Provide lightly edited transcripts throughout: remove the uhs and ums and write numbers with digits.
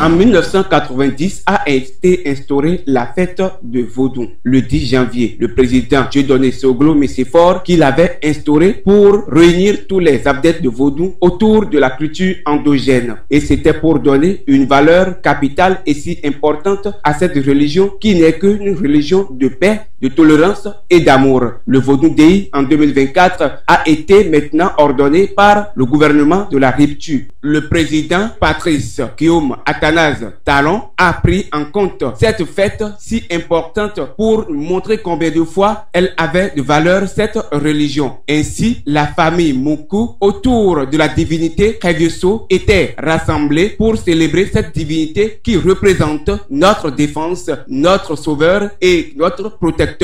En 1990 a été instaurée la fête de Vodou. Le 10 janvier, le président Dieudonné Soglo Messefort qui l'avait instauré pour réunir tous les adeptes de Vodou autour de la culture endogène. Et c'était pour donner une valeur capitale et si importante à cette religion qui n'est qu'une religion de paix, de tolérance et d'amour. Le Vodou Day en 2024 a été maintenant ordonné par le gouvernement de la rupture. Le président Patrice Guillaume Athanase Talon a pris en compte cette fête si importante pour montrer combien de fois elle avait de valeur cette religion. Ainsi, la famille Moukou autour de la divinité Kevioso était rassemblée pour célébrer cette divinité qui représente notre défense, notre sauveur et notre protecteur.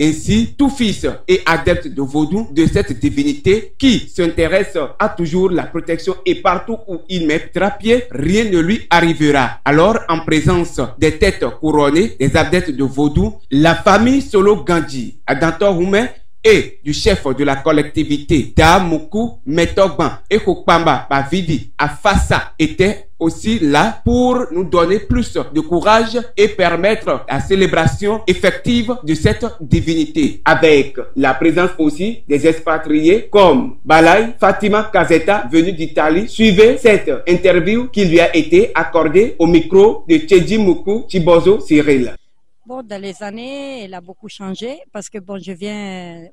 Ainsi, tout fils et adepte de Vodou de cette divinité qui s'intéresse à toujours la protection et partout où il mettra pied, rien ne lui arrivera. Alors, en présence des têtes couronnées, des adeptes de Vodou, la famille Solo Gandhi, Adanto Hume et du chef de la collectivité Damuku Metogban et Kokpamba Bavidi Afasa étaient aussi là pour nous donner plus de courage et permettre la célébration effective de cette divinité avec la présence aussi des expatriés comme Balai Fatima Kazeta venue d'Italie. Suivez cette interview qui lui a été accordée au micro de Tchédji Moukou Chibozo Cyril. Bon, dans les années, elle a beaucoup changé parce que bon, je viens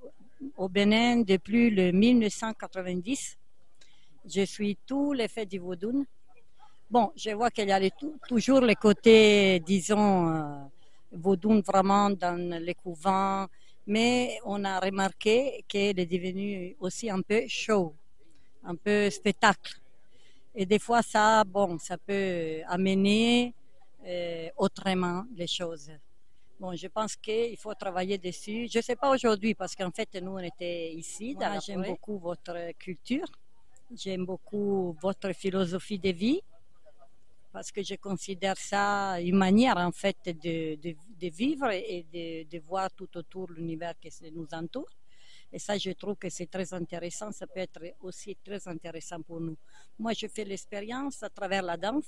au Bénin depuis le 1990. Je suis tous les fêtes du Vodou. Bon, je vois qu'il y a toujours les côtés, disons, Vodou vraiment dans les couvents, mais on a remarqué qu'elle est devenue aussi un peu show, un peu spectacle. Et des fois, ça, bon, ça peut amener autrement les choses. Bon, je pense qu'il faut travailler dessus. Je ne sais pas aujourd'hui parce qu'en fait, nous, on était ici. Moi, j'aime beaucoup votre culture. J'aime beaucoup votre philosophie de vie parce que je considère ça une manière, en fait, de vivre et de voir tout autour l'univers qui nous entoure. Et ça, je trouve que c'est très intéressant. Ça peut être aussi très intéressant pour nous. Moi, je fais l'expérience à travers la danse.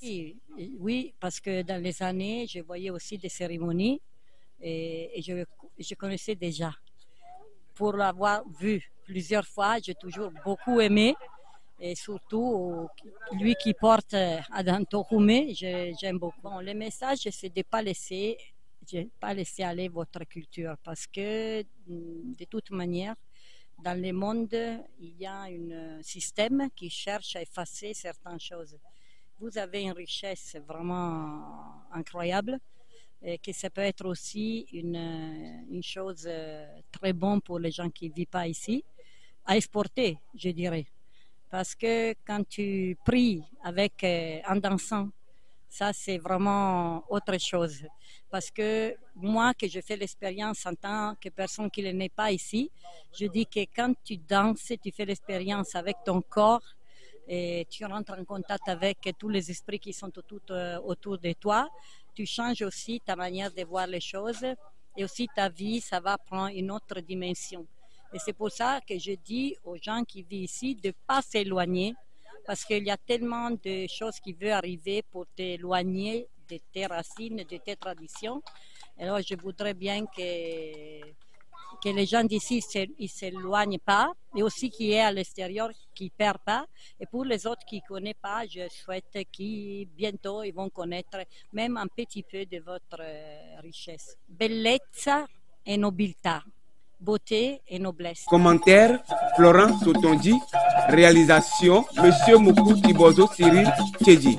Oui, parce que dans les années, je voyais aussi des cérémonies. Et je connaissais déjà. Pour l'avoir vu plusieurs fois, j'ai toujours beaucoup aimé. Et surtout, lui qui porte Adanto Hume, j'aime beaucoup. Bon, le message, c'est de ne pas laisser aller votre culture. Parce que, de toute manière, dans le monde, il y a un système qui cherche à effacer certaines choses. Vous avez une richesse vraiment incroyable. Et que ça peut être aussi une chose très bonne pour les gens qui ne vivent pas ici, à exporter, je dirais. Parce que quand tu pries avec en dansant, ça c'est vraiment autre chose. Parce que moi, que je fais l'expérience en tant que personne qui n'est pas ici, je dis que quand tu danses, tu fais l'expérience avec ton corps et tu rentres en contact avec tous les esprits qui sont tout autour de toi. Tu changes aussi ta manière de voir les choses et aussi ta vie, ça va prendre une autre dimension. Et c'est pour ça que je dis aux gens qui vivent ici de ne pas s'éloigner parce qu'il y a tellement de choses qui veulent arriver pour t'éloigner de tes racines, de tes traditions. Alors je voudrais bien que les gens d'ici ne s'éloignent pas et aussi qui est à l'extérieur qui ne perd pas. Et pour les autres qui ne connaissent pas, je souhaite qu'ils bientôt ils vont connaître même un petit peu de votre richesse. Bellezza et nobiltà, beauté et noblesse. Commentaire, Florent Sotondi. Réalisation, Monsieur Moukou Chibozo Cyril Tchédji.